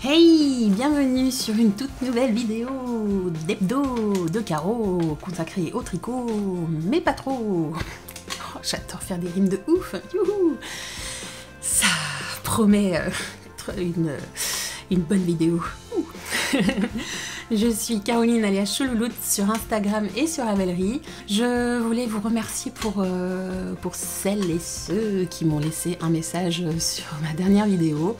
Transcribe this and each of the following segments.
Hey, bienvenue sur une toute nouvelle vidéo d'hebdo de carreaux consacrée au tricot, mais pas trop. Oh, j'adore faire des rimes de ouf, youhou. Ça promet d'être une bonne vidéo. Je suis Caroline alias Choulouloute sur Instagram et sur Ravelry. Je voulais vous remercier pour celles et ceux qui m'ont laissé un message sur ma dernière vidéo.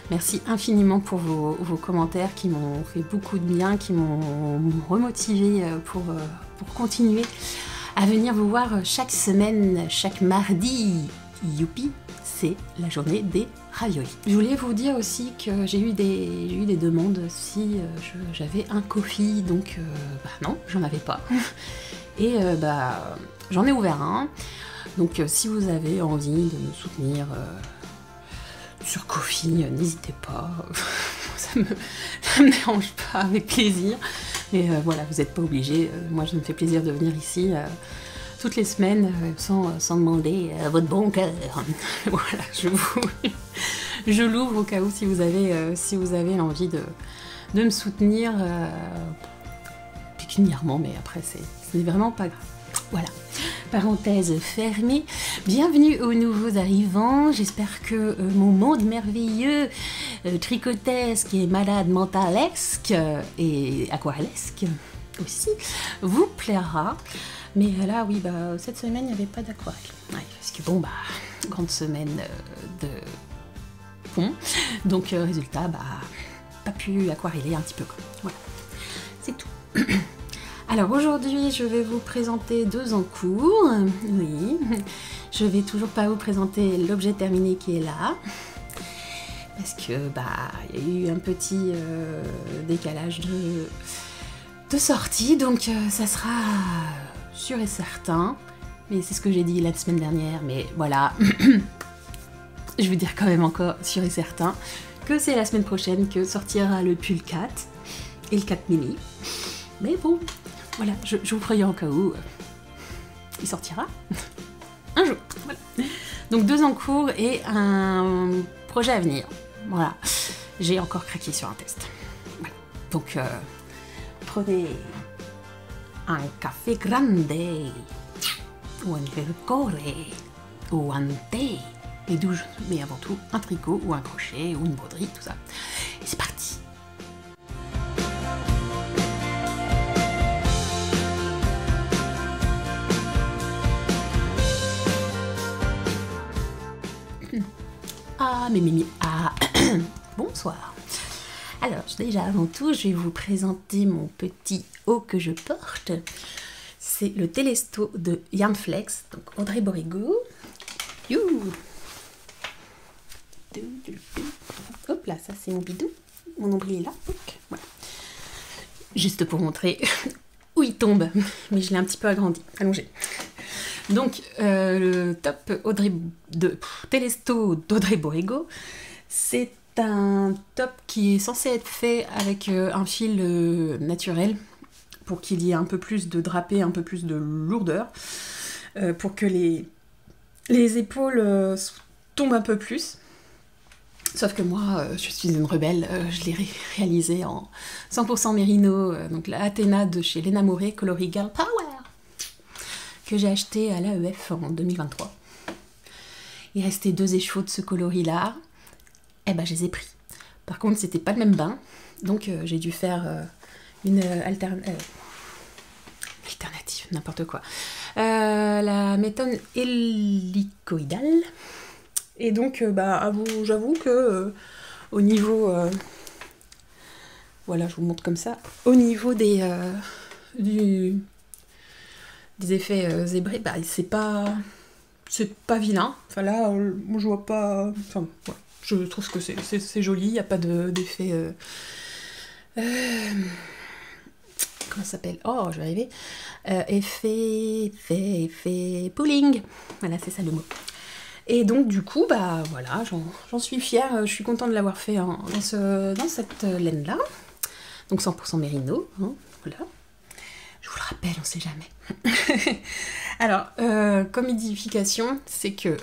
Merci infiniment pour vos commentaires qui m'ont fait beaucoup de bien, qui m'ont remotivé pour continuer à venir vous voir chaque semaine, chaque mardi. Youpi, c'est la journée des raviolis. Je voulais vous dire aussi que j'ai eu des demandes si j'avais un Ko-fi, donc non, j'en avais pas. Et j'en ai ouvert un. Donc si vous avez envie de me soutenir sur Ko-fi, n'hésitez pas, ça me dérange pas, avec plaisir. Mais voilà, vous n'êtes pas obligés. Moi, je me fais plaisir de venir ici toutes les semaines sans demander votre bon cœur. Voilà, je l'ouvre au cas où si vous avez envie de me soutenir pécuniairement, mais après, ce n'est vraiment pas grave. Voilà. Parenthèse fermée. Bienvenue aux nouveaux arrivants. J'espère que mon monde merveilleux, tricotesque et malade mentalesque et aquarellesque aussi vous plaira. Mais là, oui, cette semaine, il n'y avait pas d'aquarelle. Ouais, parce que grande semaine de pont. Donc, résultat, pas pu aquareller un petit peu. Voilà, c'est tout. Alors aujourd'hui, je vais vous présenter deux en cours. Oui, je vais toujours pas vous présenter l'objet terminé qui est là. Parce que, il y a eu un petit décalage de sortie, donc ça sera sûr et certain. Mais c'est ce que j'ai dit la semaine dernière, mais voilà. Je veux dire quand même encore sûr et certain que c'est la semaine prochaine que sortira le pull 4 et le 4 mini. Mais bon... Voilà, je vous préviens au cas où il sortira un jour. Voilà. Donc 2 en cours et un projet à venir. Voilà, j'ai encore craqué sur un test. Voilà. Donc prenez un café grande ou un liqueur ou un thé, mais avant tout un tricot ou un crochet ou une broderie, tout ça. Et c'est parti. Bonsoir. Alors, déjà avant tout, je vais vous présenter mon petit haut que je porte. C'est le Telesto de Yarnflex, donc Audrey Borigo. Hop là, ça c'est mon bidou. Mon nombril est là. Voilà. Juste pour montrer où il tombe, mais je l'ai un petit peu agrandi, allongé. Donc, le top Telesto d'Audrey Borigo, c'est un top qui est censé être fait avec un fil naturel pour qu'il y ait un peu plus de drapé, un peu plus de lourdeur, pour que les épaules tombent un peu plus. Sauf que moi, je suis une rebelle, je l'ai réalisé en 100% mérino, donc la Athéna de chez Lena Moré, coloris Girl Power, que j'ai acheté à l'AEF en 2023. Il restait 2 écheveaux de ce coloris-là. Je les ai pris. Par contre, c'était pas le même bain, donc j'ai dû faire une alternative, n'importe quoi. La méthode hélicoïdale. Et donc, j'avoue que au niveau... voilà, je vous montre comme ça. Au niveau des effets zébrés, c'est pas vilain. Enfin là, moi je vois pas... Enfin, ouais. Je trouve que c'est joli, il n'y a pas d'effet... comment ça s'appelle? Oh, je vais arriver. Effet pooling. Voilà, c'est ça le mot. Et donc du coup, voilà, j'en suis fière. Je suis contente de l'avoir fait dans cette laine-là. Donc 100% mérino, hein, voilà. Je vous le rappelle, on sait jamais. Alors, comme modification, c'est que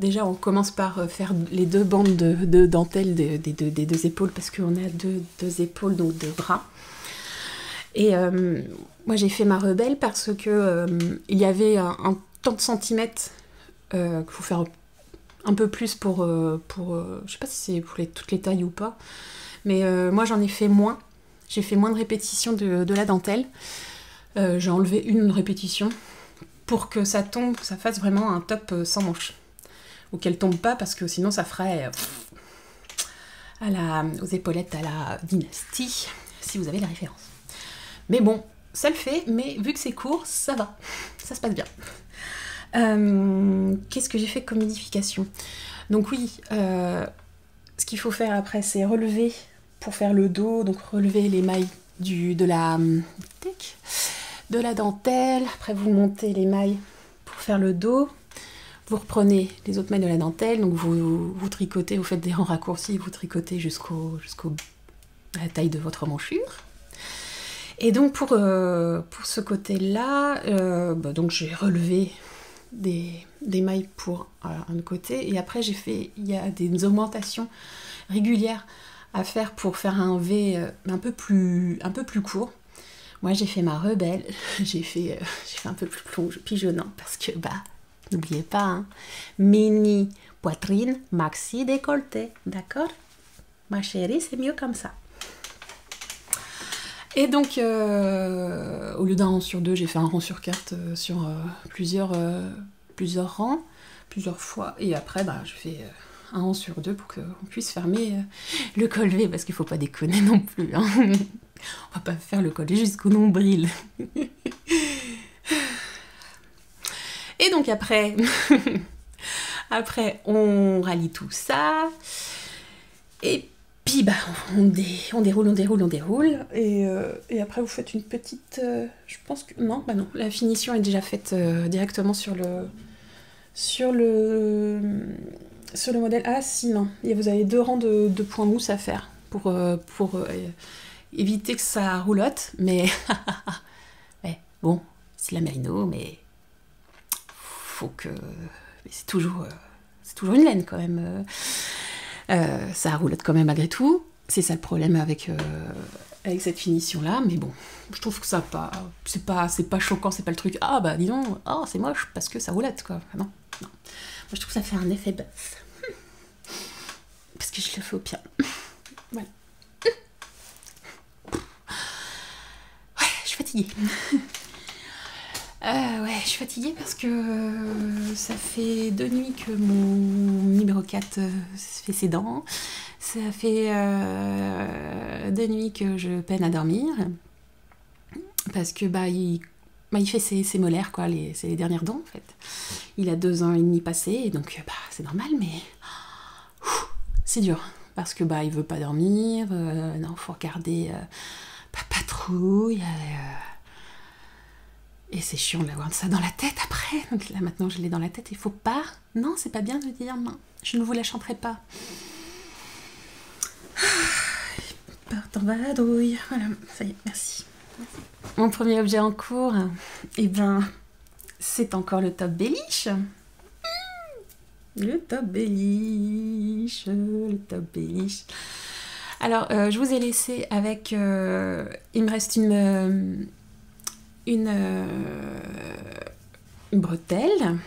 déjà on commence par faire les 2 bandes de dentelle des 2 épaules, parce qu'on a deux épaules, donc 2 bras. Et moi j'ai fait ma rebelle parce que il y avait un tant de centimètres qu'il faut faire un peu plus pour je sais pas si c'est pour toutes les tailles ou pas, mais moi j'en ai fait moins. J'ai fait moins de répétitions de la dentelle. J'ai enlevé une répétition pour que ça tombe, que ça fasse vraiment un top sans manche. Ou qu'elle tombe pas, parce que sinon ça ferait aux épaulettes à la dynastie, si vous avez la référence. Mais bon, ça le fait, mais vu que c'est court, ça va. Ça se passe bien. Qu'est-ce que j'ai fait comme modification? Donc oui, ce qu'il faut faire après, c'est relever pour faire le dos, donc relever les mailles de la dentelle. Après, vous montez les mailles pour faire le dos. Vous reprenez les autres mailles de la dentelle, donc vous tricotez, vous faites des rangs raccourcis, vous tricotez jusqu'à la taille de votre manchure. Et donc pour ce côté-là, donc j'ai relevé des mailles pour un côté, et après il y a des augmentations régulières à faire pour faire un V un peu plus court. Moi j'ai fait ma rebelle, j'ai fait un peu plus pigeonnant, parce que n'oubliez pas, hein, mini poitrine, maxi décolleté, d'accord? Ma chérie, c'est mieux comme ça. Et donc, au lieu d'un rang sur 2, j'ai fait un rang sur 4 sur plusieurs rangs, plusieurs fois. Et après, je fais un rang sur 2 pour qu'on puisse fermer le col V, parce qu'il ne faut pas déconner non plus. Hein. On va pas faire le col V jusqu'au nombril. Et donc après, on rallie tout ça. Et puis on déroule. Et après vous faites une petite... je pense que... Non, la finition est déjà faite directement sur le modèle. Ah si, non. Et vous avez 2 rangs de points mousse à faire pour éviter que ça roulotte. Mais ouais, bon, c'est la mérino, mais... c'est toujours une laine quand même. Ça roulotte quand même malgré tout. C'est ça le problème avec cette finition là. Mais bon, je trouve que ça c'est pas choquant, c'est pas le truc. Ah dis donc, oh c'est moche parce que ça roulotte quoi. Ah, non. Moi je trouve que ça fait un effet buzz. Parce que je le fais au pire. Voilà. Ouais, je suis fatiguée. Ouais, je suis fatiguée parce que ça fait 2 nuits que mon numéro 4 fait ses dents. Ça fait 2 nuits que je peine à dormir. Parce que il fait ses molaires, quoi. C'est les dernières dents, en fait. Il a 2 ans et demi passé, et donc c'est normal, mais c'est dur. Parce que il veut pas dormir. Non, faut regarder Papatrouille. Et c'est chiant de l'avoir ça dans la tête après. Donc là, maintenant, je l'ai dans la tête. Il faut pas... Non, c'est pas bien de dire non. Je ne vous la chanterai pas. Part en vadrouille. Voilà, ça y est, merci. Mon premier objet en cours, c'est encore le top Belliche. Le top Belliche. Alors, je vous ai laissé avec... il me reste une bretelle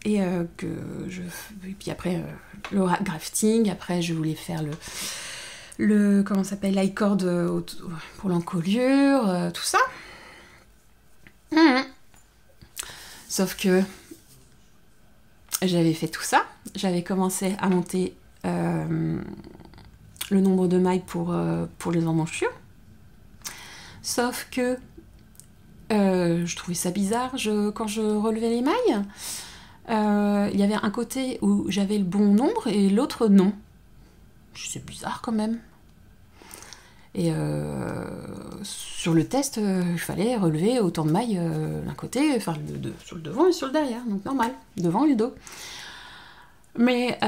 et puis après le grafting. Après je voulais faire le comment ça s'appelle, l'i-cord pour l'encolure, tout ça. Sauf que j'avais fait tout ça, j'avais commencé à monter le nombre de mailles pour les emmanchures, sauf que je trouvais ça bizarre, quand je relevais les mailles, il y avait un côté où j'avais le bon nombre et l'autre non. C'est bizarre quand même. Et sur le test, il fallait relever autant de mailles d'un côté, enfin sur le devant et sur le derrière, donc normal, devant et le dos. Mais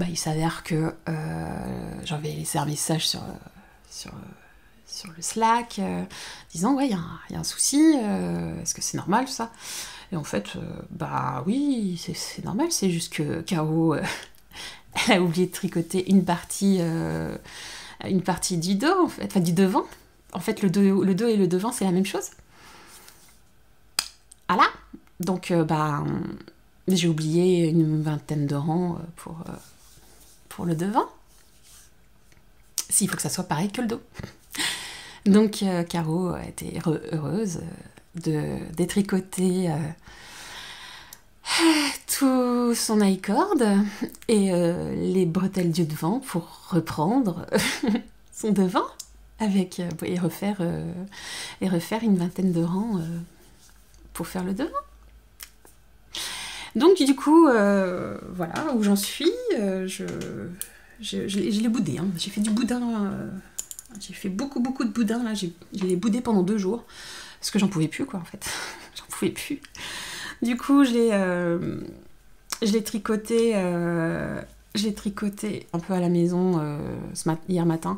il s'avère que j'avais laissé un message sur le Slack, disant ouais, il y a un souci, est-ce que c'est normal tout ça? Et en fait, bah oui, c'est normal, c'est juste que Caro, elle a oublié de tricoter une partie du dos, en fait, enfin du devant. En fait, le dos et le devant, c'est la même chose. Voilà. Donc, bah, j'ai oublié une vingtaine de rangs pour le devant. S'il faut que ça soit pareil que le dos. Donc, Caro a été heureuse de détricoter tout son I-cord et les bretelles du devant pour reprendre son devant avec, et refaire une vingtaine de rangs pour faire le devant. Donc du coup, voilà où j'en suis. Je l'ai boudé. Hein. J'ai fait du boudin. J'ai fait beaucoup de boudin. Là, je l'ai boudé pendant 2 jours. Parce que j'en pouvais plus, quoi, en fait. J'en pouvais plus. Du coup, je l'ai tricoté. Je l'ai tricoté un peu à la maison hier matin.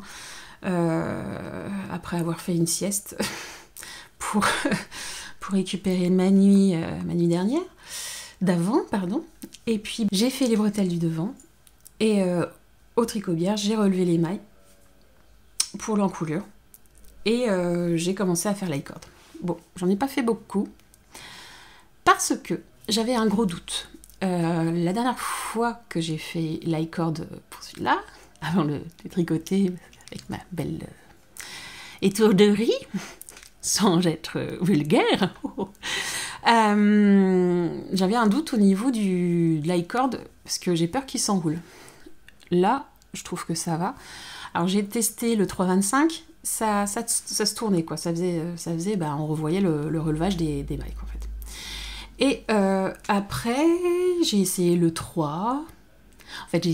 Après avoir fait une sieste. pour récupérer ma nuit dernière. D'avant, pardon. Et puis j'ai fait les bretelles du devant et au tricot-bière, j'ai relevé les mailles pour l'encoulure et j'ai commencé à faire l'i-cord. Bon, j'en ai pas fait beaucoup parce que j'avais un gros doute. La dernière fois que j'ai fait l'i-cord pour celui-là, avant de le tricoter avec ma belle étourderie, sans être vulgaire, j'avais un doute au niveau de l'i-cord parce que j'ai peur qu'il s'enroule. Là, je trouve que ça va. Alors j'ai testé le 3,25, ça se tournait quoi, ça faisait bah, on revoyait le relevage des mailles en fait. Et après, j'ai essayé le 3. En fait, j'ai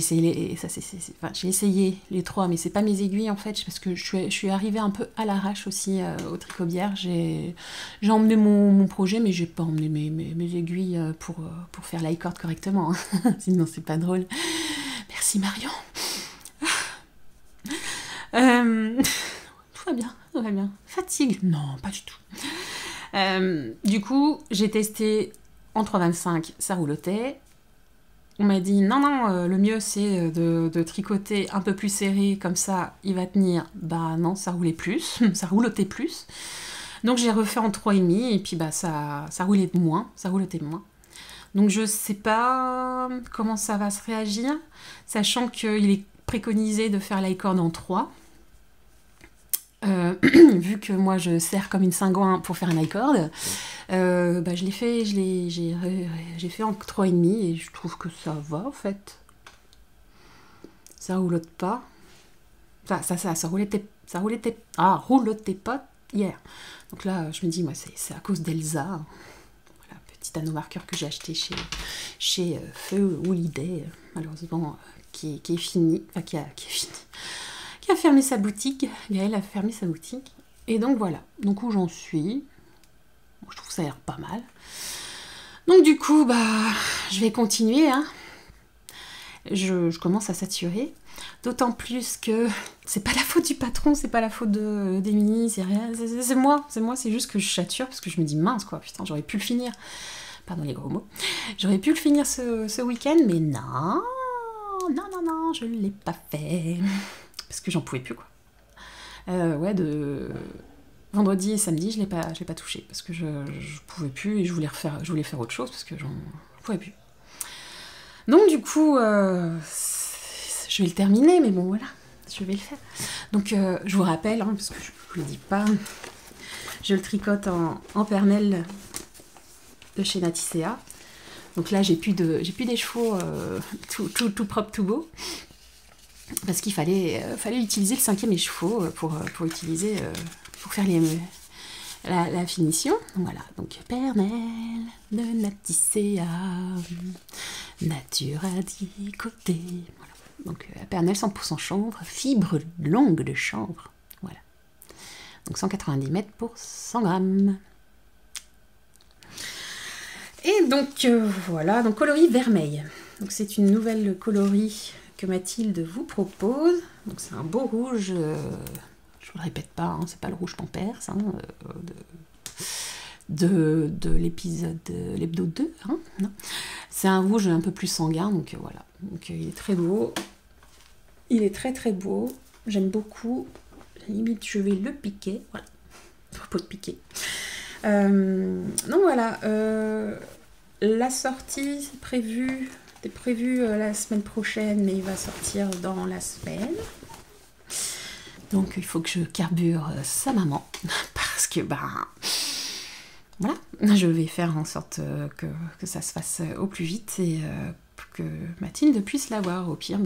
essayé les 3, mais c'est pas mes aiguilles en fait, parce que je suis arrivée un peu à l'arrache aussi au tricot-bière. J'ai emmené mon projet, mais j'ai pas emmené mes aiguilles pour faire l'i-cord correctement. Sinon, c'est pas drôle. Merci Marion. Tout va bien. Fatigue? Non, pas du tout. Du coup, j'ai testé en 3,25, ça roulotait. On m'a dit non, le mieux c'est de tricoter un peu plus serré, comme ça il va tenir. Bah non, ça roulait plus, ça roulotait plus. Donc j'ai refait en 3,5 et puis bah ça roulotait moins. Donc je sais pas comment ça va se réagir, sachant qu'il est préconisé de faire l'i-cord en 3. Vu que moi je serre comme une cingouin pour faire un i-cord, bah, j'ai fait en 3,5 et je trouve que ça va en fait. Ça roulotte pas. Enfin, ça roulotait pas hier. Donc là, je me dis, moi, c'est à cause d'Elsa. Voilà, petit anneau marqueur que j'ai acheté chez Feu Holiday, malheureusement, qui est fini. Enfin, qui a fermé sa boutique. Gaëlle a fermé sa boutique. Et donc voilà. Donc où j'en suis. Bon, je trouve que ça a l'air pas mal. Donc du coup, bah, je vais continuer. Hein. Je commence à saturer. D'autant plus que c'est pas la faute du patron, c'est pas la faute d'Émilie, c'est rien. C'est moi, c'est juste que je sature parce que je me dis mince quoi, putain, j'aurais pu le finir. Pardon les gros mots. J'aurais pu le finir ce week-end, mais non, je l'ai pas fait. Parce que j'en pouvais plus, quoi. Ouais, de vendredi et samedi, je l'ai pas touché parce que je pouvais plus et je voulais faire autre chose parce que j'en pouvais plus. Donc du coup, je vais le terminer, mais bon voilà, je vais le faire. Donc je vous rappelle, hein, parce que je vous le dis pas, je le tricote en pernelle de chez Naticea. Donc là, j'ai plus des chevaux tout propre, tout beau. Parce qu'il fallait utiliser le 5e écheveau pour faire la finition. Voilà, donc pernelle de Naticea, nature à 10 côtés. Voilà. Donc pernelle 100% chanvre, fibre longue de chanvre. Voilà. Donc 190 mètres pour 100 grammes. Et donc voilà, donc coloris vermeil. Donc c'est une nouvelle coloris que Mathilde vous propose. Donc c'est un beau rouge, je vous le répète pas, hein, c'est pas le rouge pampers, hein, de l'épisode, l'hebdo 2, hein, c'est un rouge un peu plus sanguin, donc voilà. Donc il est très beau. Il est très très beau. J'aime beaucoup. Limite, je vais le piquer. Voilà. Faut pas le piquer. Donc voilà. La sortie c'était prévu la semaine prochaine, mais il va sortir dans la semaine. Donc il faut que je carbure sa maman. Parce que, voilà, je vais faire en sorte que ça se fasse au plus vite et que Mathilde puisse l'avoir. Au pire,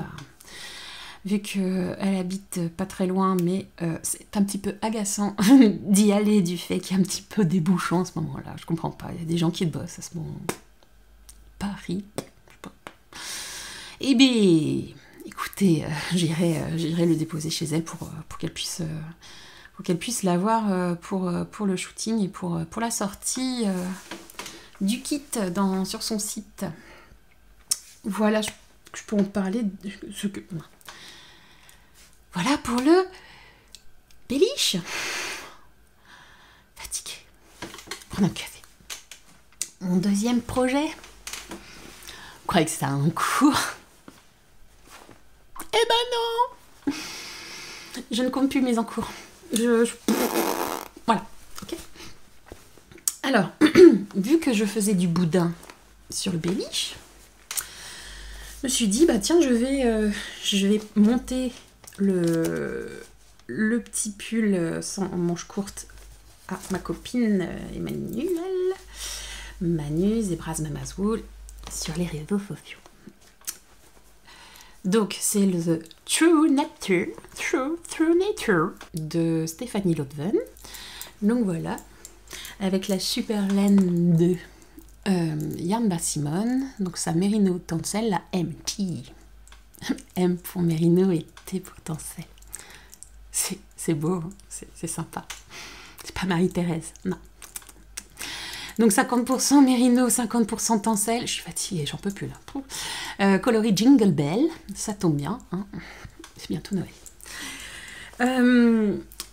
vu qu'elle habite pas très loin, mais c'est un petit peu agaçant d'y aller du fait qu'il y a un petit peu des bouchons à ce moment-là. Je comprends pas, il y a des gens qui bossent à ce moment. Paris, je sais pas. Eh bien, écoutez, j'irai le déposer chez elle pour qu'elle puisse... pour qu'elle puisse l'avoir pour le shooting et pour la sortie du kit sur son site. Voilà, je peux en parler. Voilà pour le Béliche. Fatiguée. Prendre un café. Mon deuxième projet. Vous croyez que ça a un cours? Eh ben non! Je ne compte plus mes encours. Voilà, ok. Alors, vu que je faisais du boudin sur le Béliche, je me suis dit, tiens, je vais monter le petit pull sans manche courte à ma copine Emmanuelle, Manu Zebras Mamazwool, sur les réseaux sociaux. Donc, c'est le True Nature de Stéphanie Lotven. Donc voilà, avec la super laine de Yarn by Simone. Donc sa Merino Tencel, la MT. M pour Merino et T pour Tencel. C'est beau, hein, c'est sympa. C'est pas Marie-Thérèse, non. Donc 50% Merino, 50% Tencel. Je suis fatiguée, j'en peux plus là. Coloris Jingle Bell, ça tombe bien. Hein. C'est bientôt Noël.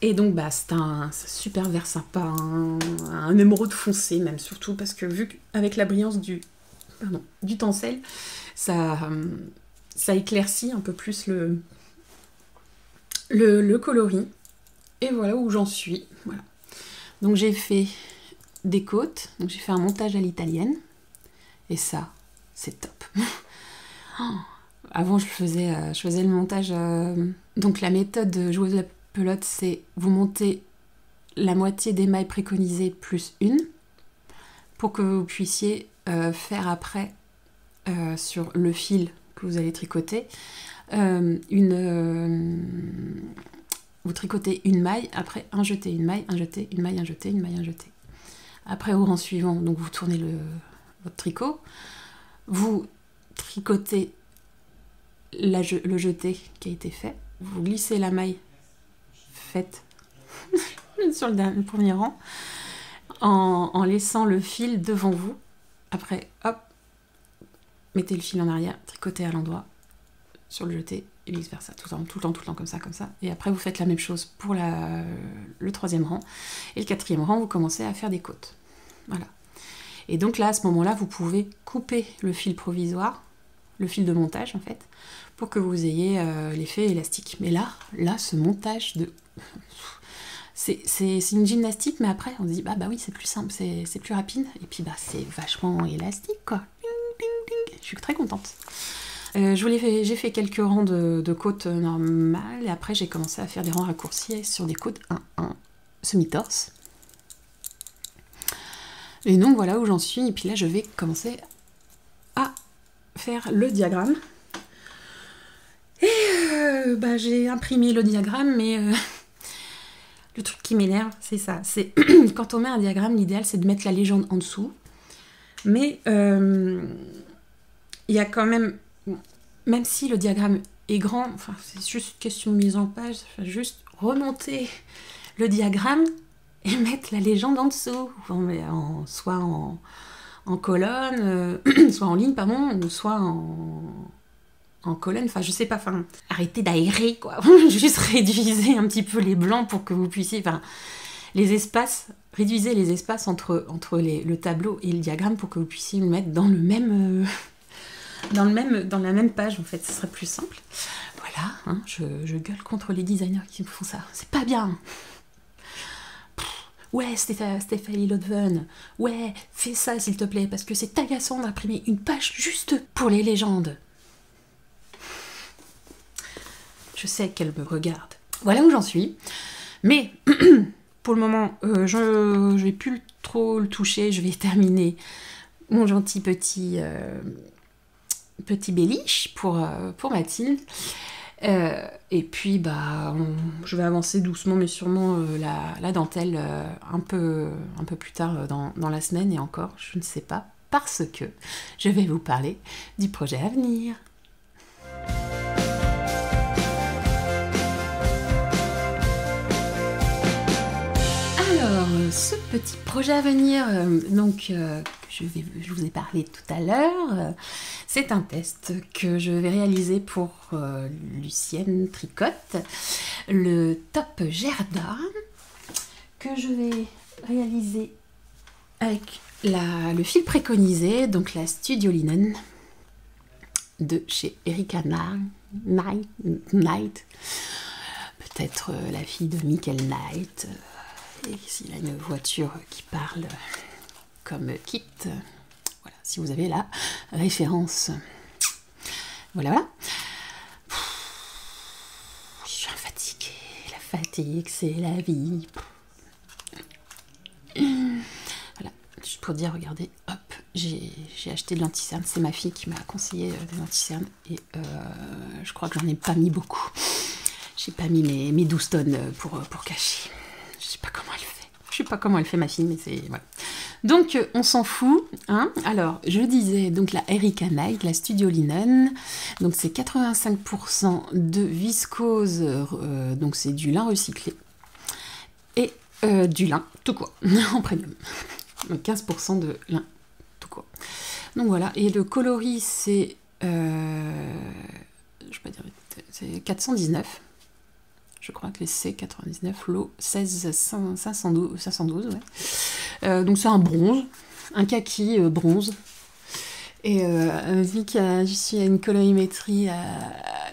Et donc c'est un super vert sympa, un émeraude foncé même, surtout parce que vu qu'avec la brillance du Tencel, ça éclaircit un peu plus le coloris. Et voilà où j'en suis. Voilà. Donc j'ai fait des côtes, donc j'ai fait un montage à l'italienne, et ça, c'est top. Avant, je faisais le montage. Donc la méthode de joueuse de la pelote, c'est vous montez la moitié des mailles préconisées plus une, pour que vous puissiez faire après sur le fil que vous allez tricoter vous tricotez une maille, après un jeté, une maille, un jeté, une maille, un jeté, une maille, un jeté. Après au rang suivant, donc vous tournez votre tricot, vous tricotez le jeté qui a été fait, vous glissez la maille faite sur le premier rang en laissant le fil devant vous. Après, hop, mettez le fil en arrière, tricotez à l'endroit sur le jeté et vice versa, tout le temps comme ça. Et après vous faites la même chose pour le troisième rang et le quatrième rang, vous commencez à faire des côtes. Voilà. Et donc là, à ce moment-là, vous pouvez couper le fil provisoire, le fil de montage en fait, pour que vous ayez l'effet élastique. Mais là, ce montage c'est une gymnastique, mais après on se dit bah oui, c'est plus simple, c'est plus rapide, et puis c'est vachement élastique quoi. Je suis très contente. J'ai fait quelques rangs de côtes normales, et après j'ai commencé à faire des rangs raccourcis sur des côtes 1-1 semi-torse. Et donc voilà où j'en suis, et puis là je vais commencer à faire le diagramme. Et j'ai imprimé le diagramme, mais le truc qui m'énerve, c'est ça. C'est quand on met un diagramme, l'idéal c'est de mettre la légende en dessous. Mais il y a quand même si le diagramme est grand, enfin c'est juste une question de mise en page, juste remonter le diagramme et mettre la légende en dessous, soit en colonne, soit en ligne, pardon, ou soit en colonne, enfin je sais pas, arrêtez d'aérer quoi, juste réduisez un petit peu les blancs pour que vous puissiez, les espaces, réduisez les espaces entre le tableau et le diagramme pour que vous puissiez le mettre dans le même, dans la même page en fait, ce serait plus simple. Voilà, hein, je gueule contre les designers qui font ça, c'est pas bien. Ouais, Stéphanie Lodven, ouais, fais ça s'il te plaît, parce que c'est agaçant d'imprimer une page juste pour les légendes. Je sais qu'elle me regarde. Voilà où j'en suis. Mais pour le moment, je vais plus trop le toucher. Je vais terminer mon gentil petit Béliche pour Mathilde. Et puis, je vais avancer doucement, mais sûrement la dentelle un peu plus tard dans la semaine, et encore, je ne sais pas, parce que je vais vous parler du projet à venir. Alors, ce petit projet à venir, je vous ai parlé tout à l'heure, c'est un test que je vais réaliser pour Lucienne Tricotte, le top Gerda, que je vais réaliser avec le fil préconisé, donc la Studio Linen de chez Erika Knight, peut-être la fille de Michael Knight. Et s'il a une voiture qui parle comme Kit, voilà, si vous avez la référence. Voilà. Je suis fatiguée, la fatigue, c'est la vie. Voilà, juste pour dire, regardez, hop, j'ai acheté de l'anti-cerne, c'est ma fille qui m'a conseillé des anti-cernes, et je crois que j'en ai pas mis beaucoup. J'ai pas mis mes 12 tonnes pour cacher. Je sais pas comment elle fait. Je sais pas comment elle fait ma fille, mais c'est... Voilà. Donc, on s'en fout. Hein. Alors, je disais, donc la Erika Knight, la Studio Linen. Donc, c'est 85% de viscose. Donc, c'est du lin recyclé. Et du lin tout court, en premium. Donc, 15% de lin tout court. Donc, voilà. Et le coloris, c'est... je vais pas dire... C'est 419. Je crois que les C99, l'eau 16 512, ouais. Donc c'est un bronze, un kaki bronze. Et vu que je suis à une colorimétrie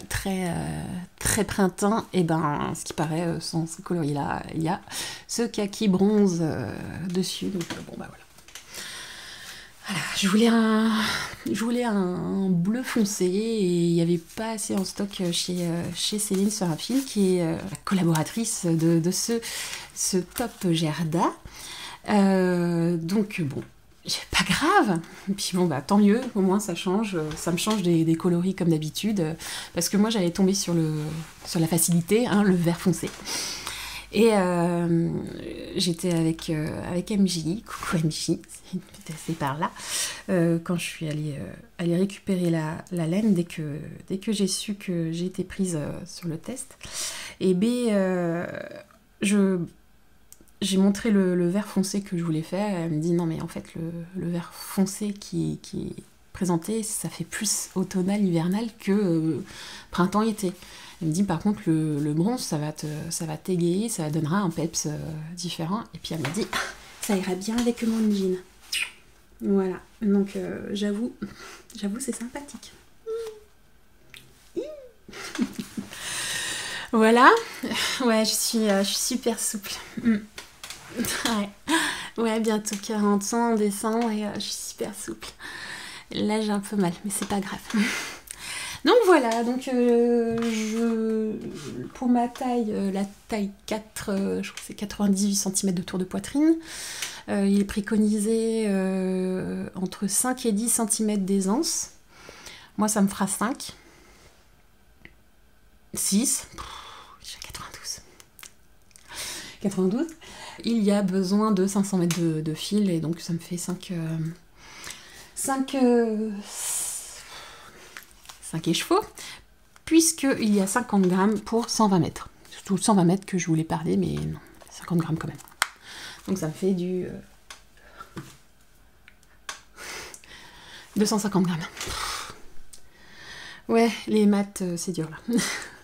très printemps, et ben ce qui paraît, sans ce coloris-là, il y a ce kaki bronze dessus. Donc bon bah voilà. Voilà, je voulais un bleu foncé et il n'y avait pas assez en stock chez Céline Serafine, qui est la collaboratrice de ce top Gerda. Donc bon, pas grave. Et puis bon, bah tant mieux, au moins ça change. Ça me change des coloris comme d'habitude. Parce que moi j'allais tomber sur la facilité, hein, le vert foncé. Et j'étais avec MJ, coucou MJ, c'est par là, quand je suis allée récupérer la laine dès que j'ai su que j'ai été prise sur le test. Et j'ai montré le vert foncé que je voulais faire, et elle me dit non mais en fait le vert foncé qui est présenté, ça fait plus automnal, hivernal que printemps-été. Elle me dit par contre le bronze ça va t'égayer, ça donnera un peps différent. Et puis elle m'a dit ça ira bien avec mon jean. Voilà, donc j'avoue c'est sympathique. Voilà, ouais je suis super souple. Ouais, bientôt 40 ans en décembre et je suis super souple. Là j'ai un peu mal mais c'est pas grave. Donc voilà, donc pour ma taille, la taille 4, je crois que c'est 98 cm de tour de poitrine. Il est préconisé entre 5 et 10 cm d'aisance. Moi, ça me fera 5. 6. J'ai 92. 92. Il y a besoin de 500 mètres de fil et donc ça me fait 5 écheveaux, puisqu'il y a 50 grammes pour 120 mètres. Surtout 120 mètres que je voulais parler, mais non, 50 grammes quand même. Donc ça me fait du 250 grammes. Ouais, les maths, c'est dur là.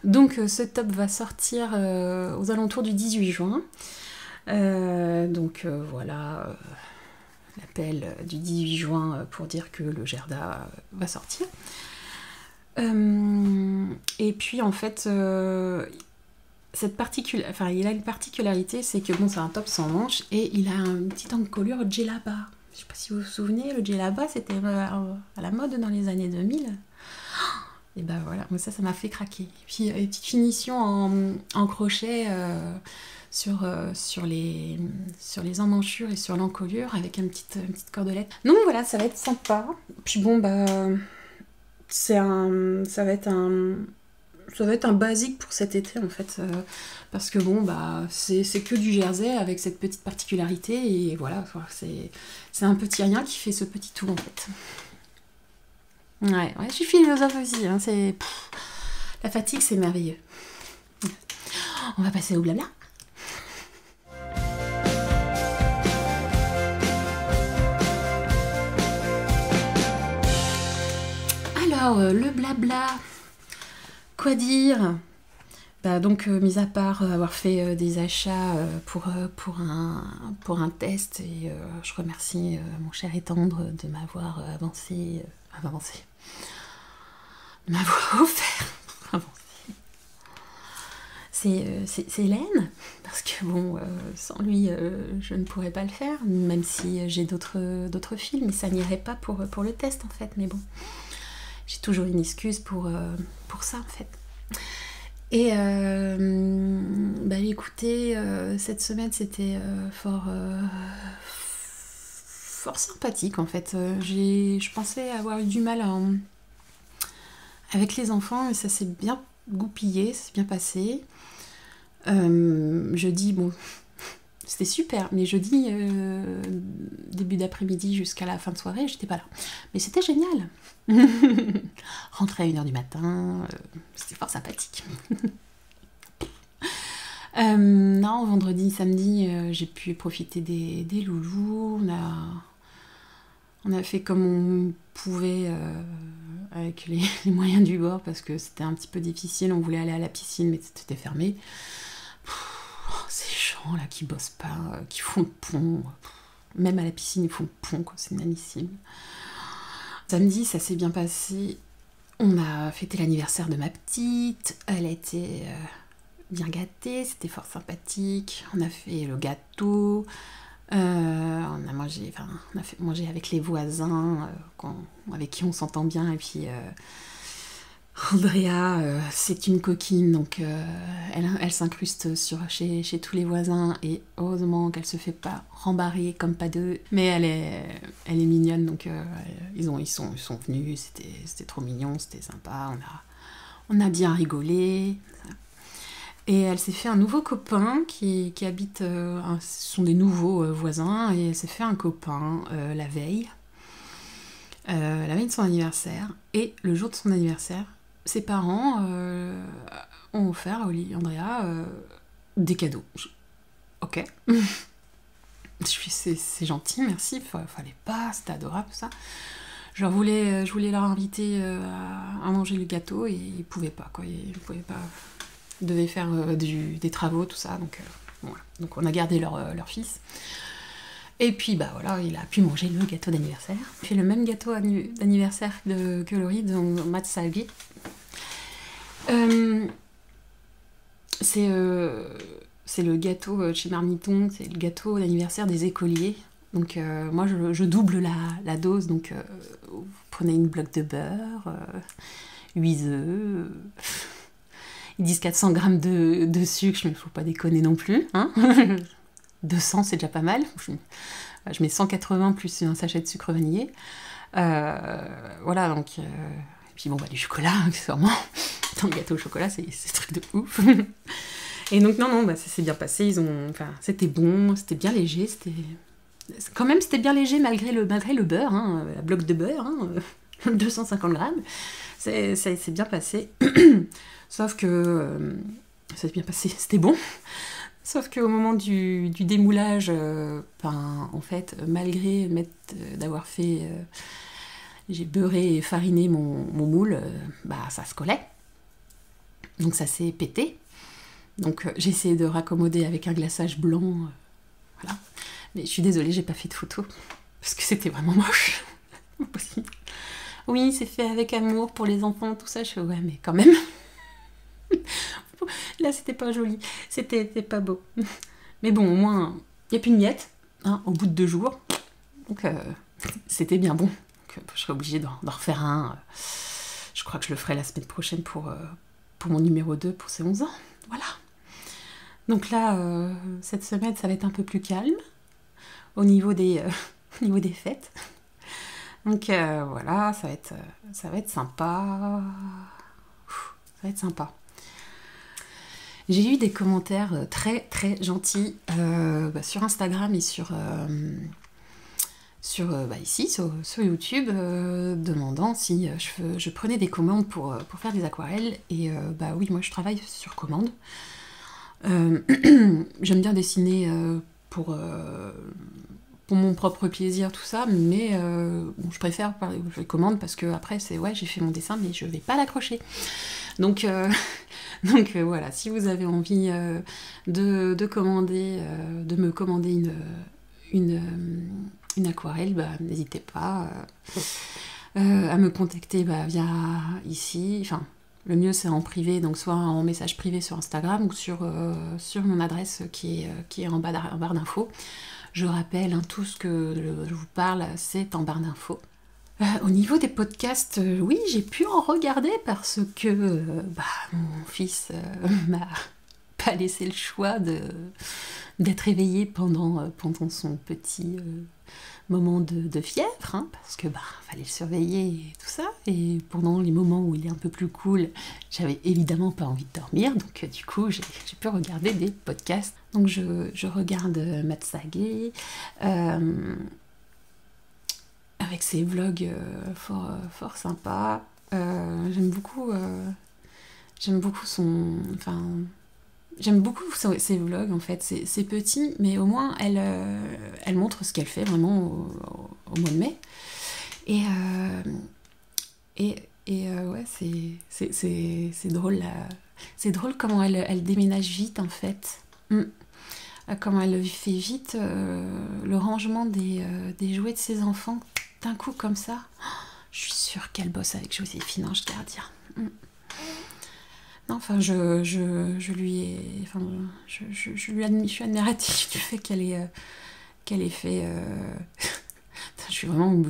Donc ce top va sortir aux alentours du 18 juin. Voilà, l'appel du 18 juin pour dire que le Gerda va sortir. Et puis en fait, il a une particularité, c'est que bon, c'est un top sans manches et il a une petite encolure djellaba. Je sais pas si vous vous souvenez, le djellaba c'était à la mode dans les années 2000. Et ben voilà, moi ça m'a fait craquer. Et puis une petite finition en crochet sur les emmanchures et sur l'encolure avec une petite cordelette. Donc voilà, ça va être sympa. Puis bon, bah ça va être un basique pour cet été en fait, parce que bon, bah c'est que du jersey avec cette petite particularité et voilà, c'est un petit rien qui fait ce petit tout en fait. Ouais, je suis philosophe aussi, hein, la fatigue c'est merveilleux. On va passer au blabla. Alors, le blabla, quoi dire? Bah donc, mis à part avoir fait des achats pour un test, et je remercie mon cher et tendre de m'avoir de m'avoir offert. C'est Hélène, parce que bon, sans lui, je ne pourrais pas le faire, même si j'ai d'autres films, mais ça n'irait pas pour le test en fait, mais bon, j'ai toujours une excuse pour ça en fait. Et bah écoutez, cette semaine c'était fort sympathique en fait. Je pensais avoir eu du mal avec les enfants, mais ça s'est bien goupillé, ça s'est bien passé. Jeudi, bon, c'était super, mais jeudi, début d'après-midi jusqu'à la fin de soirée, j'étais pas là. Mais c'était génial. Rentrer à 1h du matin, c'était fort sympathique. Non, vendredi, samedi, j'ai pu profiter des loulous. On a fait comme on pouvait avec les moyens du bord parce que c'était un petit peu difficile. On voulait aller à la piscine, mais c'était fermé. Ces gens là qui bossent pas, qui font le pont. Même à la piscine, ils font le pont, quoi. C'est inadmissible. Samedi, ça s'est bien passé. On a fêté l'anniversaire de ma petite. Elle a été bien gâtée, c'était fort sympathique. On a fait le gâteau. On a fait manger avec les voisins avec qui on s'entend bien. Et puis Andrea, c'est une coquine, donc elle s'incruste chez tous les voisins et heureusement qu'elle se fait pas rembarrer comme pas deux. Mais elle est mignonne, donc ils sont venus, c'était trop mignon, c'était sympa, on a bien rigolé. Et elle s'est fait un nouveau copain qui habite, ce sont des nouveaux voisins, et elle s'est fait un copain la veille de son anniversaire, et le jour de son anniversaire, ses parents ont offert à Andrea des cadeaux. Ok. C'est gentil, merci, fallait pas, c'était adorable ça. Je voulais leur inviter à manger le gâteau et ils pouvaient pas, quoi. Ils pouvaient pas. Ils devaient faire des travaux, tout ça, donc voilà. Donc on a gardé leur fils. Et puis bah voilà, il a pu manger le gâteau d'anniversaire. Il fait le même gâteau d'anniversaire que Laurie, donc Matt Salvi. C'est le gâteau chez Marmiton, c'est le gâteau d'anniversaire des écoliers. Donc moi je double la dose, donc vous prenez une bloc de beurre, 8 œufs, ils disent 400 grammes de sucre, mais il ne faut pas déconner non plus, hein. 200 c'est déjà pas mal, je mets 180 plus un sachet de sucre vanillé, voilà, donc et puis bon, bah, du chocolat accessoirement. Dans le gâteau au chocolat, c'est truc de ouf. Et donc non, bah, ça s'est bien passé, c'était bon, c'était bien léger, c'était bien léger malgré le beurre, hein, la bloc de beurre, hein, 250 grammes, c'est bien passé. Sauf que ça s'est bien passé, c'était bon. Sauf qu'au moment du démoulage, en fait, malgré d'avoir fait... j'ai beurré et fariné mon moule, bah ça se collait. Donc ça s'est pété. Donc j'ai essayé de raccommoder avec un glaçage blanc voilà. Mais je suis désolée, j'ai pas fait de photos, parce que c'était vraiment moche. Impossible. Oui, c'est fait avec amour pour les enfants, tout ça. Je fais, ouais, mais quand même. Là, c'était pas joli. C'était pas beau. Mais bon, au moins, il n'y a plus de miettes, hein, au bout de 2 jours. Donc, c'était bien bon. Donc, je serais obligée d'en refaire un. Je crois que je le ferai la semaine prochaine pour mon numéro 2, pour ses 11 ans. Voilà. Donc là, cette semaine, ça va être un peu plus calme au niveau des fêtes. Donc voilà, ça va être sympa. Ça va être sympa. J'ai eu des commentaires très très gentils sur Instagram et ici sur YouTube, demandant si je prenais des commandes pour faire des aquarelles. Et oui, moi je travaille sur commande. J'aime bien dessiner pour mon propre plaisir, tout ça, mais je préfère les commandes parce que après c'est ouais, j'ai fait mon dessin mais je vais pas l'accrocher. Donc voilà, si vous avez envie de commander, de me commander une aquarelle, n'hésitez pas à me contacter via ici. Enfin, le mieux c'est en privé, donc soit en message privé sur Instagram ou sur mon adresse qui est en barre d'infos. Je rappelle, tout ce que je vous parle, c'est en barre d'infos. Au niveau des podcasts, oui, j'ai pu en regarder parce que mon fils m'a pas laissé le choix d'être éveillé pendant son petit moment de fièvre, hein, parce que fallait le surveiller et tout ça. Et pendant les moments où il est un peu plus cool, j'avais évidemment pas envie de dormir, donc du coup j'ai pu regarder des podcasts. Donc je regarde Matt Sage, avec ses vlogs fort sympas. J'aime beaucoup ses vlogs, en fait. C'est petit, mais au moins elle montre ce qu'elle fait vraiment au mois de mai. Et ouais, c'est drôle. C'est drôle comment elle déménage vite, en fait. Comment elle fait vite le rangement des jouets de ses enfants d'un coup comme ça. Je suis sûre qu'elle bosse avec Joséphine Ange Gardien. Non, enfin, je suis admirative du fait qu'elle ait fait. Je suis vraiment.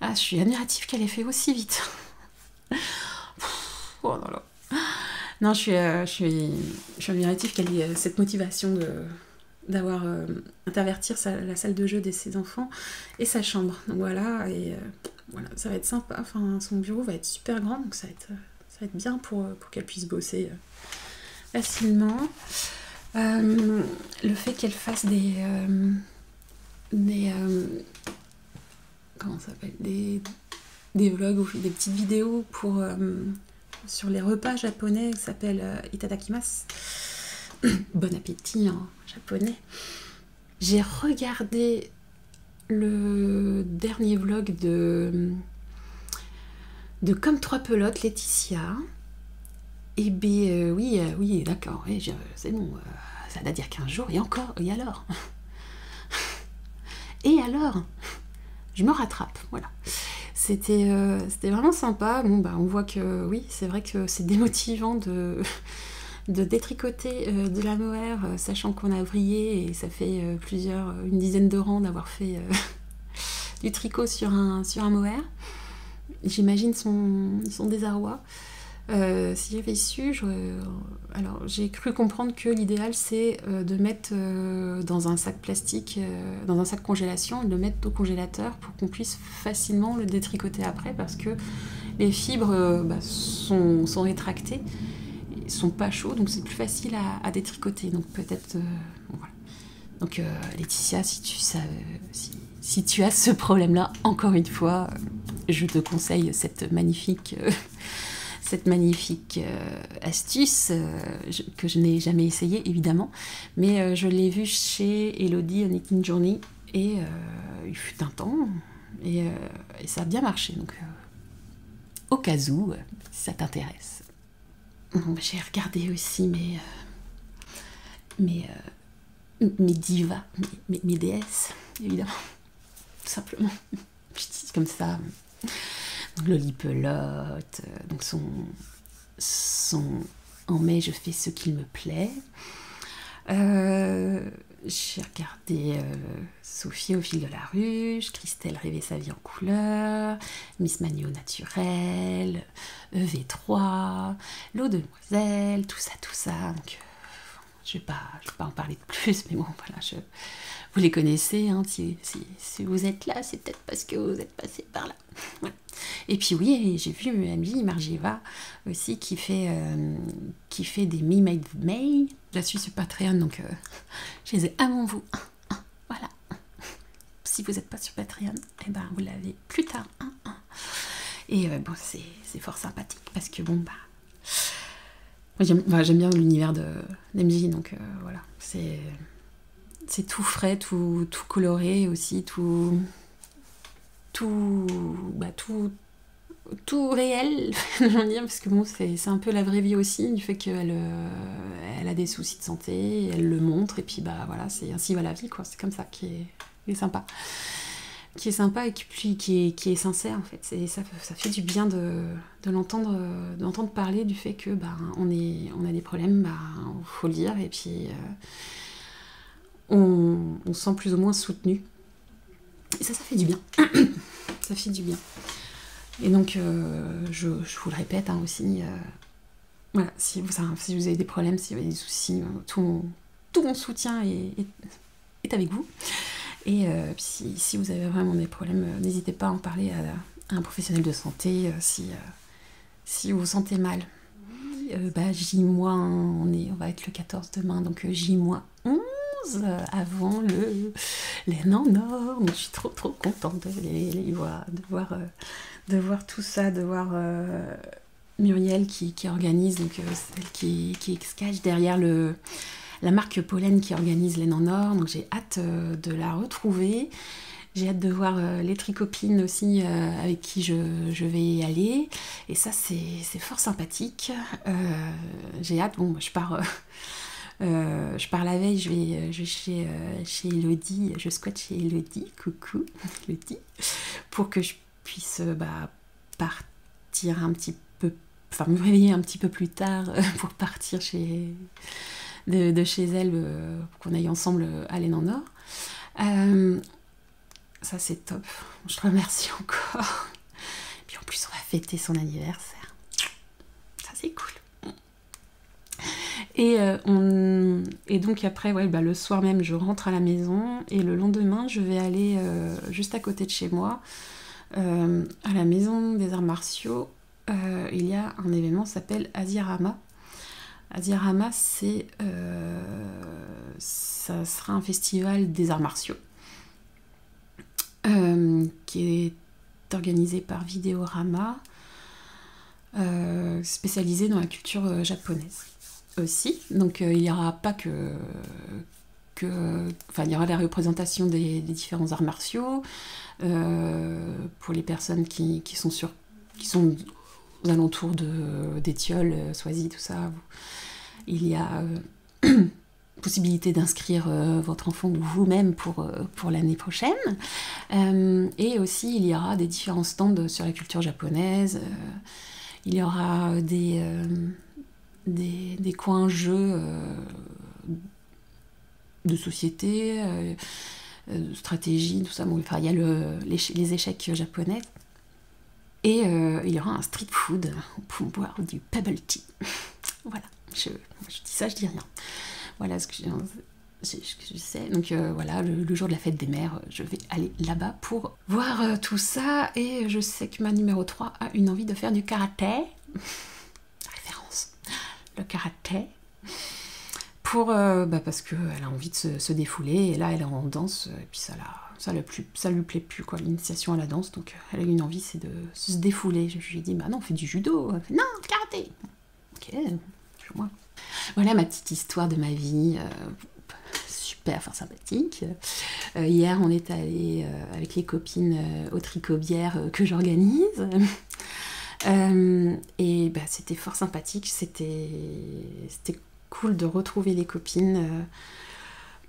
Je suis admirative qu'elle ait fait aussi vite. Oh là là. Non, je suis admirative qu'elle ait cette motivation d'avoir d'intervertir la salle de jeu de ses enfants et sa chambre. Donc voilà, et voilà, ça va être sympa. Enfin, son bureau va être super grand, donc ça va être bien pour qu'elle puisse bosser facilement. Le fait qu'elle fasse des comment ça s'appelle, des vlogs ou des petites vidéos sur les repas japonais, qui s'appelle Itadakimasu. Bon appétit en japonais. J'ai regardé le dernier vlog de Comme 3 pelotes, Laetitia. Et bien oui, d'accord, c'est bon, ça date d'il y a 15 jours, et encore, et alors et alors je me rattrape, voilà. C'était vraiment sympa. Bon, on voit que oui, c'est vrai que c'est démotivant de détricoter de la mohair, sachant qu'on a vrillé et ça fait une dizaine de rangs d'avoir fait du tricot sur un mohair. J'imagine son désarroi. Si j'avais su, alors j'ai cru comprendre que l'idéal c'est de mettre dans un sac plastique, dans un sac congélation, de le mettre au congélateur pour qu'on puisse facilement le détricoter après, parce que les fibres sont rétractées, ils sont pas chauds, donc c'est plus facile à détricoter. Donc peut-être voilà. Donc Laetitia, si tu as ce problème-là, encore une fois, je te conseille cette magnifique astuce que je n'ai jamais essayée, évidemment, mais je l'ai vue chez Elodie Knitting Journey et il fut un temps et ça a bien marché, donc au cas où, si ça t'intéresse. Bon, j'ai regardé aussi mes mes divas, mes déesses, évidemment, tout simplement. Je dis comme ça. Donc Lolipelote, donc en mai, je fais ce qu'il me plaît. J'ai regardé Sophie au fil de la ruche, Christelle rêver sa vie en couleur, Miss Manu au naturel, EV3, L'eau de Demoiselle, tout ça. Donc, je vais pas en parler de plus, mais bon, voilà, vous les connaissez, hein, si vous êtes là, c'est peut-être parce que vous êtes passé par là. Voilà. Et puis oui, j'ai vu Emily Margieva aussi qui fait des Me Made May. Je la suis sur Patreon, donc je les ai avant vous. Voilà. Si vous n'êtes pas sur Patreon, eh ben, vous l'avez plus tard. Et bon, c'est fort sympathique parce que bon, bah... J'aime bien l'univers d'Emily, donc voilà. C'est tout frais, tout coloré aussi, tout réel, je veux dire, parce que bon, c'est un peu la vraie vie aussi, du fait qu'elle a des soucis de santé, elle le montre, et puis bah voilà, c'est ainsi va la vie, quoi. C'est comme ça qui est sympa. Qui est sympa et qui est sincère, en fait. Ça fait du bien de l'entendre parler du fait que bah, on a des problèmes, bah, faut le dire, et puis on se sent plus ou moins soutenu. Et ça fait du bien. Ça fait du bien. Et donc, je vous le répète hein, aussi, voilà, si vous avez des problèmes, si vous avez des soucis, tout mon soutien est avec vous. Et si vous avez vraiment des problèmes, n'hésitez pas à en parler à un professionnel de santé si vous vous sentez mal. J-, on va être le 14 demain, donc J-11 avant les Nord. Je suis trop contente de voir tout ça, de voir Muriel qui organise, donc celle qui se cache derrière la marque Pollen qui organise les Nord. Donc j'ai hâte de la retrouver. J'ai hâte de voir les tricopines aussi avec qui je vais y aller. Et ça, c'est fort sympathique. J'ai hâte. Bon, je pars la veille, je vais chez Elodie. Je squatte chez Elodie. Coucou, Elodie. Pour que je puisse partir un petit peu... Enfin, me réveiller un petit peu plus tard pour partir de chez elle pour qu'on aille ensemble aller en Nord. Ça c'est top, je te remercie encore. Puis en plus on va fêter son anniversaire, ça c'est cool. Et donc après le soir même je rentre à la maison et le lendemain je vais aller juste à côté de chez moi à la maison des arts martiaux. Il y a un événement qui s'appelle Asirama. Asirama, ça sera un festival des arts martiaux qui est organisé par Vidéorama, spécialisé dans la culture japonaise aussi. Donc il n'y aura pas il y aura la représentation des différents arts martiaux pour les personnes qui sont aux alentours d'Étiole, Soisy, tout ça. Il y a possibilité d'inscrire votre enfant ou vous-même pour l'année prochaine. Et aussi, il y aura des différents stands sur la culture japonaise. Il y aura des coins jeux de société, de stratégie, tout ça. Bon, il y a les échecs japonais. Et il y aura un street food pour boire du bubble tea. Voilà, je dis ça, je dis rien. Voilà ce que je sais. Donc voilà, le jour de la fête des mères, je vais aller là-bas pour voir tout ça. Et je sais que ma numéro 3 a une envie de faire du karaté. Référence. Le karaté. Parce qu'elle a envie de se défouler. Et là, elle est en danse. Et puis ça lui plaît plus, quoi, l'initiation à la danse. Donc elle a une envie, c'est de se défouler. Je lui ai dit, bah non, on fait du judo. Elle fait, non, karaté. Ok, chez moi. Voilà ma petite histoire de ma vie, super sympathique. Hier, on est allé avec les copines au Tricobière que j'organise. Et c'était fort sympathique, c'était cool de retrouver les copines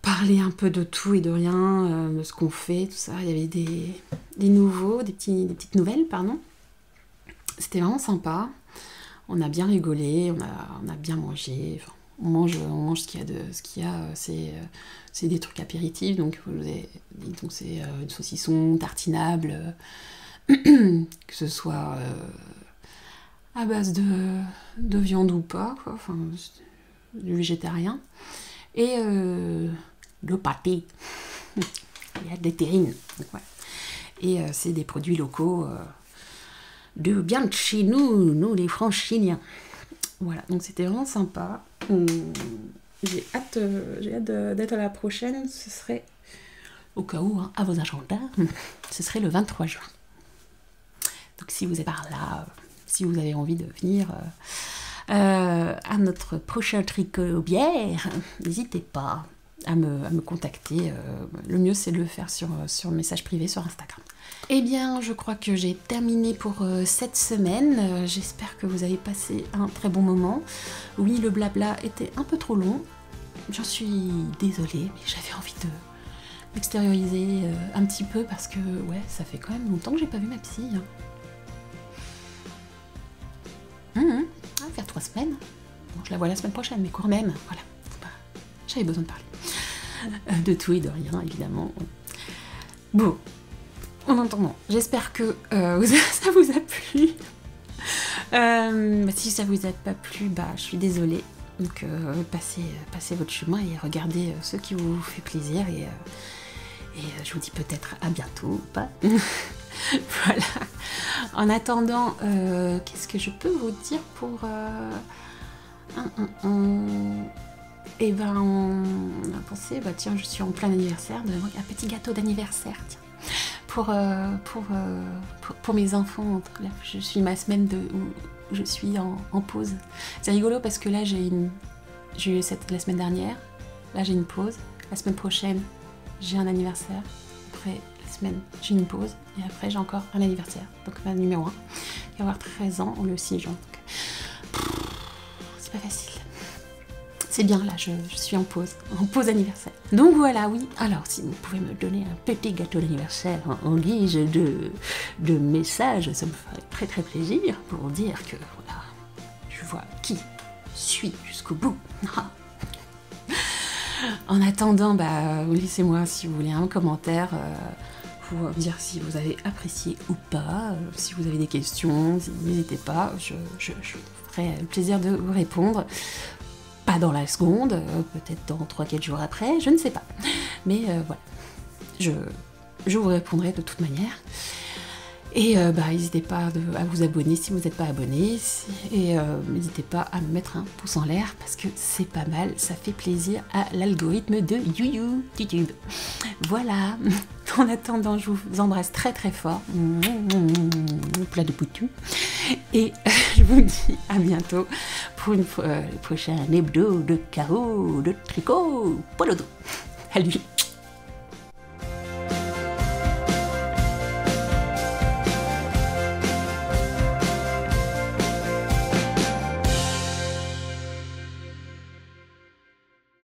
parler un peu de tout et de rien, de ce qu'on fait, tout ça. Il y avait des nouveaux, des petites nouvelles, pardon. C'était vraiment sympa. On a bien rigolé, on a bien mangé. Enfin, on mange ce qu'il y a, c'est des trucs apéritifs, donc c'est une saucisson tartinable, que ce soit à base de viande ou pas, quoi. Enfin, du végétarien. Et le pâté. Il y a des terrines. Ouais. Et c'est des produits locaux de bien de chez nous les franciliens. Voilà, donc c'était vraiment sympa. J'ai hâte d'être à la prochaine. Ce serait, au cas où, hein, à vos agendas, ce serait le 23 juin. Donc si vous êtes par là, si vous avez envie de venir à notre prochain tricot bière, n'hésitez pas à me contacter. Le mieux, c'est de le faire sur message privé sur Instagram. Eh bien, je crois que j'ai terminé pour cette semaine. J'espère que vous avez passé un très bon moment. Oui, le blabla était un peu trop long. J'en suis désolée, mais j'avais envie d'extérioriser un petit peu parce que, ouais, ça fait quand même longtemps que j'ai pas vu ma psy. Ça va faire 3 semaines. Bon, je la vois la semaine prochaine, mais quand même, voilà. J'avais besoin de parler. De tout et de rien, évidemment. Bon, en attendant, j'espère que ça vous a plu. Si ça vous a pas plu, je suis désolée. Donc, passez votre chemin et regardez ce qui vous fait plaisir. Et je vous dis peut-être à bientôt, pas. Voilà. En attendant, qu'est-ce que je peux vous dire pour... Et ben, on a pensé, tiens, je suis en plein anniversaire, un petit gâteau d'anniversaire, tiens, pour mes enfants. Là, je suis ma semaine où je suis en pause. C'est rigolo parce que là, j'ai eu la semaine dernière, là j'ai une pause. La semaine prochaine, j'ai un anniversaire. Après la semaine, j'ai une pause. Et après, j'ai encore un anniversaire. Donc, ma numéro 1. Il va y avoir 13 ans le 6 juin. C'est pas facile. C'est bien, là, je suis en pause anniversaire. Donc voilà, oui. Alors, si vous pouvez me donner un petit gâteau d'anniversaire en guise de message, ça me ferait très très plaisir pour dire que, voilà, je vois qui suit jusqu'au bout. En attendant, laissez-moi, si vous voulez, un commentaire pour me dire si vous avez apprécié ou pas. Si vous avez des questions, n'hésitez pas, je ferai le plaisir de vous répondre. Pas dans la seconde, peut-être dans 3-4 jours après, je ne sais pas. Mais voilà, je vous répondrai de toute manière. Et n'hésitez pas à vous abonner si vous n'êtes pas abonné. Et n'hésitez pas à me mettre un pouce en l'air parce que c'est pas mal, ça fait plaisir à l'algorithme de YouTube. Voilà, en attendant, je vous embrasse très très fort. Plat de poutou. Et je vous dis à bientôt pour le prochain hebdo de carreau de tricot. Polodo. Salut.